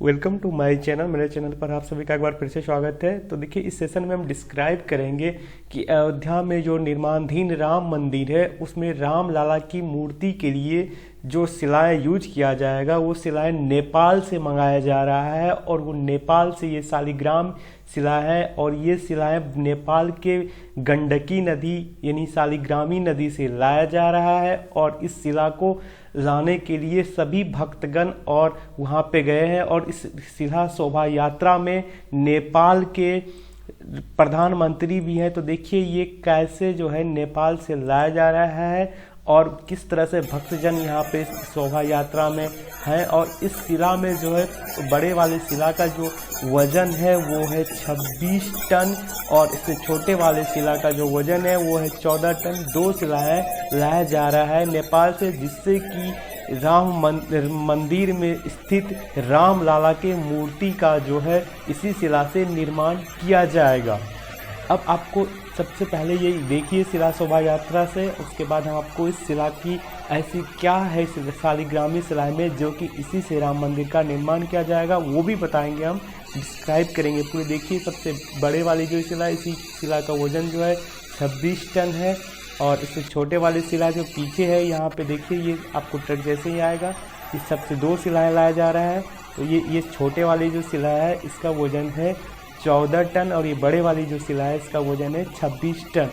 Welcome to my channel. मेरे channel पर आप सभी का एक बार फिर से स्वागत है। तो देखिए, इस सेशन में हम डिस्क्राइब करेंगे कि अयोध्या में जो निर्माणाधीन राम मंदिर है उसमें राम लाला की मूर्ति के लिए जो शिलाएं यूज किया जाएगा वो शिलाएं नेपाल से मंगाया जा रहा है और वो नेपाल से ये शालिग्राम शिला है और ये शिलाएं नेपाल के गंडकी नदी यानी शालिग्रामी नदी से लाया जा रहा है और इस शिला को लाने के लिए सभी भक्तगण और वहाँ पे गए हैं और इस शिला शोभा यात्रा में नेपाल के प्रधानमंत्री भी हैं। तो देखिए ये कैसे जो है नेपाल से लाया जा रहा है और किस तरह से भक्तजन यहाँ पे शोभा यात्रा में हैं। और इस शिला में जो है बड़े वाले शिला का जो वजन है वो है 26 टन और इससे छोटे वाले शिला का जो वजन है वो है 14 टन। 2 शिलाएं लाया जा रहा है नेपाल से, जिससे कि राम मंदिर में स्थित राम लाला के मूर्ति का जो है इसी शिला से निर्माण किया जाएगा। अब आपको सबसे पहले ये देखिए शिला शोभा यात्रा से, उसके बाद हम आपको इस शिला की ऐसी क्या है शालिग्रामी शिला में जो कि इसी से राम मंदिर का निर्माण किया जाएगा वो भी बताएंगे, हम डिस्क्राइब करेंगे पूरे। देखिए सबसे बड़े वाली जो शिला, इसी शिला का वजन जो है 26 टन है और इससे छोटे वाली शिला जो पीछे है यहाँ पे देखिए ये आपको ट्रक जैसे ही आएगा। इस सबसे 2 शिलाएँ लाया जा रहा है। तो ये छोटे वाली जो शिला है इसका वजन है 14 टन और ये बड़े वाली जो शिला है इसका वजन है 26 टन।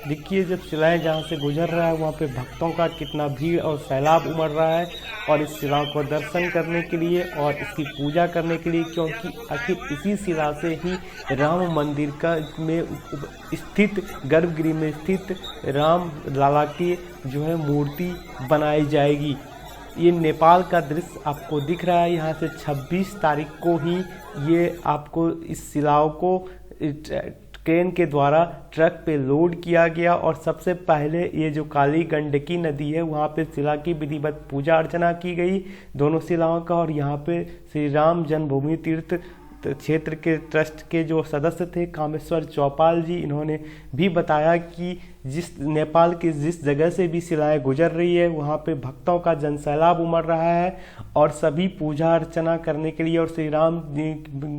देखिए जब शिलाएं जहाँ से गुजर रहा है वहाँ पे भक्तों का कितना भीड़ और सैलाब उमड़ रहा है और इस शिला को दर्शन करने के लिए और इसकी पूजा करने के लिए, क्योंकि आखिर इसी शिला से ही राम मंदिर का में स्थित गर्भगृह में स्थित राम लाला की जो है मूर्ति बनाई जाएगी। ये नेपाल का दृश्य आपको दिख रहा है। यहाँ से 26 तारीख को ही ये आपको इस शिलाओं को ट्रेन के द्वारा ट्रक पे लोड किया गया और सबसे पहले ये जो काली गंडकी नदी है वहाँ पे शिला की विधिवत पूजा अर्चना की गई दोनों शिलाओं का। और यहाँ पे श्री राम जन्मभूमि तीर्थ क्षेत्र के ट्रस्ट के जो सदस्य थे कामेश्वर चौपाल जी, इन्होंने भी बताया कि जिस नेपाल की जिस जगह से भी शिलाएं गुजर रही है वहाँ पे भक्तों का जनसैलाब उमड़ रहा है और सभी पूजा अर्चना करने के लिए और श्री राम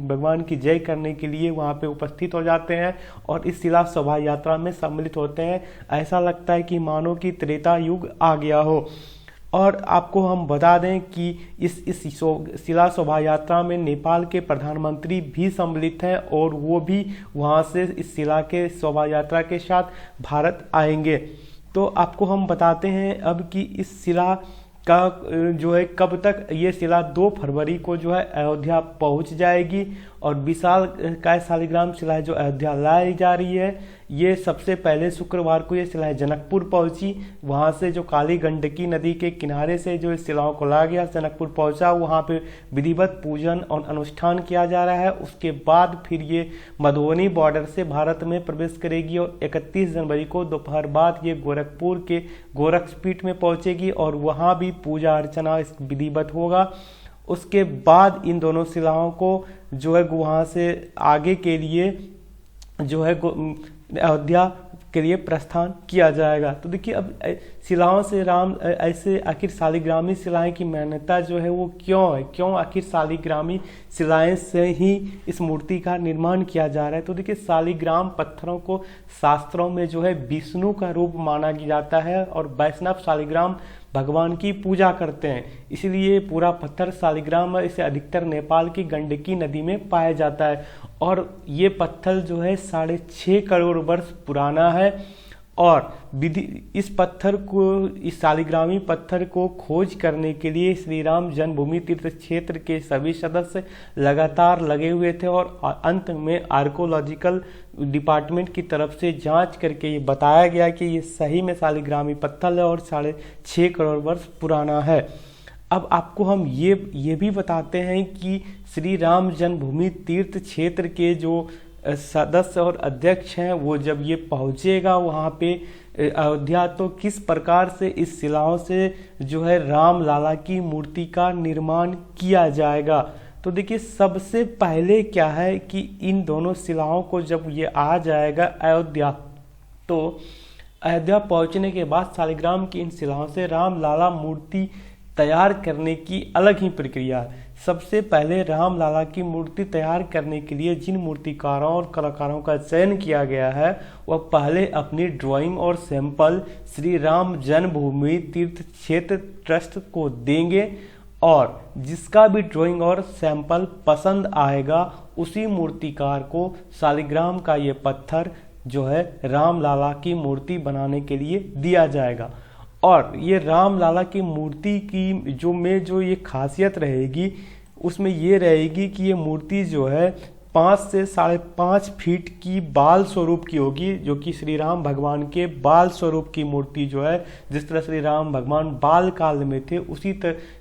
भगवान की जय करने के लिए वहाँ पे उपस्थित हो जाते हैं और इस शिला शोभा यात्रा में सम्मिलित होते हैं। ऐसा लगता है कि मानो कि त्रेता युग आ गया हो। और आपको हम बता दें कि इस शिला शोभा यात्रा में नेपाल के प्रधानमंत्री भी सम्मिलित हैं और वो भी वहाँ से इस शिला के शोभा यात्रा के साथ भारत आएंगे। तो आपको हम बताते हैं अब कि इस शिला का जो है कब तक, ये शिला 2 फरवरी को जो है अयोध्या पहुंच जाएगी और विशाल काय शालिग्राम शिला जो अयोध्या लाई जा रही है ये सबसे पहले शुक्रवार को ये शिलाएं जनकपुर पहुंची। वहां से जो काली गंडकी नदी के किनारे से जो इस शिलाओं को लाया गया जनकपुर पहुंचा, वहां पे विधिवत पूजन और अनुष्ठान किया जा रहा है। उसके बाद फिर ये मधुबनी बॉर्डर से भारत में प्रवेश करेगी और 31 जनवरी को दोपहर बाद ये गोरखपुर के गोरक्षपीठ में पहुंचेगी और वहां भी पूजा अर्चना विधिवत होगा। उसके बाद इन दोनों शिलाओं को जो है वहाँ से आगे के लिए जो है अयोध्या के लिए प्रस्थान किया जाएगा। तो देखिए अब शिलाओं से राम ऐसे आखिर शालिग्रामी शिलाएं की मान्यता जो है वो क्यों है, क्यों आखिर शालिग्रामी शिलाएं से ही इस मूर्ति का निर्माण किया जा रहा है। तो देखिए शालिग्राम पत्थरों को शास्त्रों में जो है विष्णु का रूप माना जाता है और वैष्णव शालिग्राम भगवान की पूजा करते हैं, इसलिए पूरा पत्थर शालिग्राम है। इसे अधिकतर नेपाल की गंडकी नदी में पाया जाता है और ये पत्थर जो है 6.5 करोड़ वर्ष पुराना है और इस पत्थर को, इस शालिग्रामी पत्थर को खोज करने के लिए श्री राम जन्मभूमि तीर्थ क्षेत्र के सभी सदस्य लगातार लगे हुए थे और अंत में आर्कोलॉजिकल डिपार्टमेंट की तरफ से जांच करके ये बताया गया कि ये सही में शालिग्रामी पत्थर है और 6.5 करोड़ वर्ष पुराना है। अब आपको हम ये भी बताते हैं कि श्री राम जन्मभूमि तीर्थ क्षेत्र के जो सदस्य और अध्यक्ष हैं वो जब ये पहुंचेगा वहाँ पे अयोध्या, तो किस प्रकार से इस शिलाओं से जो है राम लाला की मूर्ति का निर्माण किया जाएगा। तो देखिए, सबसे पहले क्या है कि इन दोनों शिलाओं को जब ये आ जाएगा अयोध्या, तो अयोध्या पहुंचने के बाद शालिग्राम की इन शिलाओं से राम लाला मूर्ति तैयार करने की अलग ही प्रक्रिया है। सबसे पहले राम लाला की मूर्ति तैयार करने के लिए जिन मूर्तिकारों और कलाकारों का चयन किया गया है वह पहले अपनी ड्राइंग और सैंपल श्री राम जन्मभूमि तीर्थ क्षेत्र ट्रस्ट को देंगे और जिसका भी ड्राइंग और सैंपल पसंद आएगा उसी मूर्तिकार को शालिग्राम का ये पत्थर जो है राम लाला की मूर्ति बनाने के लिए दिया जाएगा। और ये राम लाला की मूर्ति की जो ये खासियत रहेगी उसमें ये रहेगी कि ये मूर्ति जो है 5 से 5.5 फीट की बाल स्वरूप की होगी, जो कि श्री राम भगवान के बाल स्वरूप की मूर्ति जो है, जिस तरह श्री राम भगवान बाल काल में थे उसी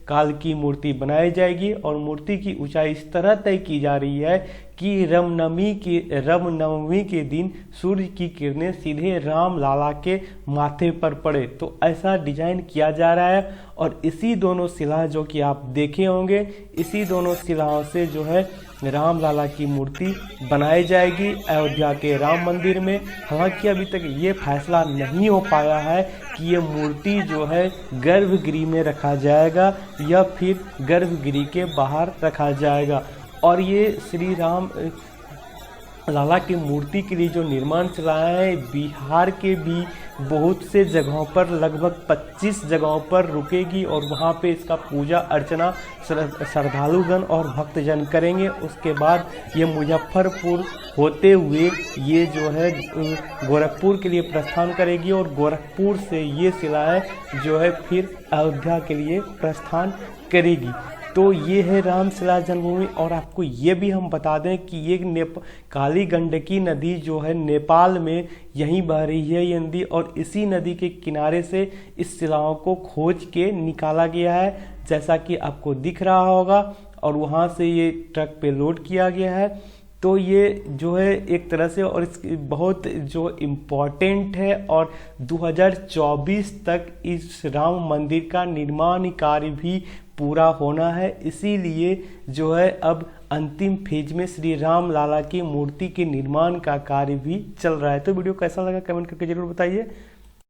काल की मूर्ति बनाई जाएगी। और मूर्ति की ऊंचाई इस तरह तय की जा रही है कि रामनवमी के दिन सूर्य की किरणें सीधे राम लाला के माथे पर पड़े, तो ऐसा डिजाइन किया जा रहा है। और इसी दोनों शिला जो कि आप देखे होंगे, इसी दोनों शिलाओं से जो है राम लाला की मूर्ति बनाई जाएगी अयोध्या के राम मंदिर में। हालांकि अभी तक ये फैसला नहीं हो पाया है कि ये मूर्ति जो है गर्भगृह में रखा जाएगा या फिर गर्भगृह के बाहर रखा जाएगा। और ये श्री राम लाला की मूर्ति के लिए जो निर्माण चला है, बिहार के भी बहुत से जगहों पर लगभग 25 जगहों पर रुकेगी और वहाँ पे इसका पूजा अर्चना श्रद्धालुगण और भक्तजन करेंगे। उसके बाद ये मुजफ्फरपुर होते हुए ये जो है गोरखपुर के लिए प्रस्थान करेगी और गोरखपुर से ये शिलाएं जो है फिर अयोध्या के लिए प्रस्थान करेगी। तो ये है रामशिला जन्मभूमि। और आपको ये भी हम बता दें कि ये काली गंडकी नदी जो है नेपाल में यहीं बह रही है ये नदी, और इसी नदी के किनारे से इस शिलाओं को खोज के निकाला गया है, जैसा कि आपको दिख रहा होगा। और वहाँ से ये ट्रक पे लोड किया गया है। तो ये जो है एक तरह से और इसकी बहुत जो इम्पोर्टेंट है, और 2024 तक इस राम मंदिर का निर्माण कार्य भी पूरा होना है। इसीलिए जो है अब अंतिम फेज में श्री राम लाला की मूर्ति के निर्माण का कार्य भी चल रहा है। तो वीडियो कैसा लगा कमेंट करके जरूर बताइए।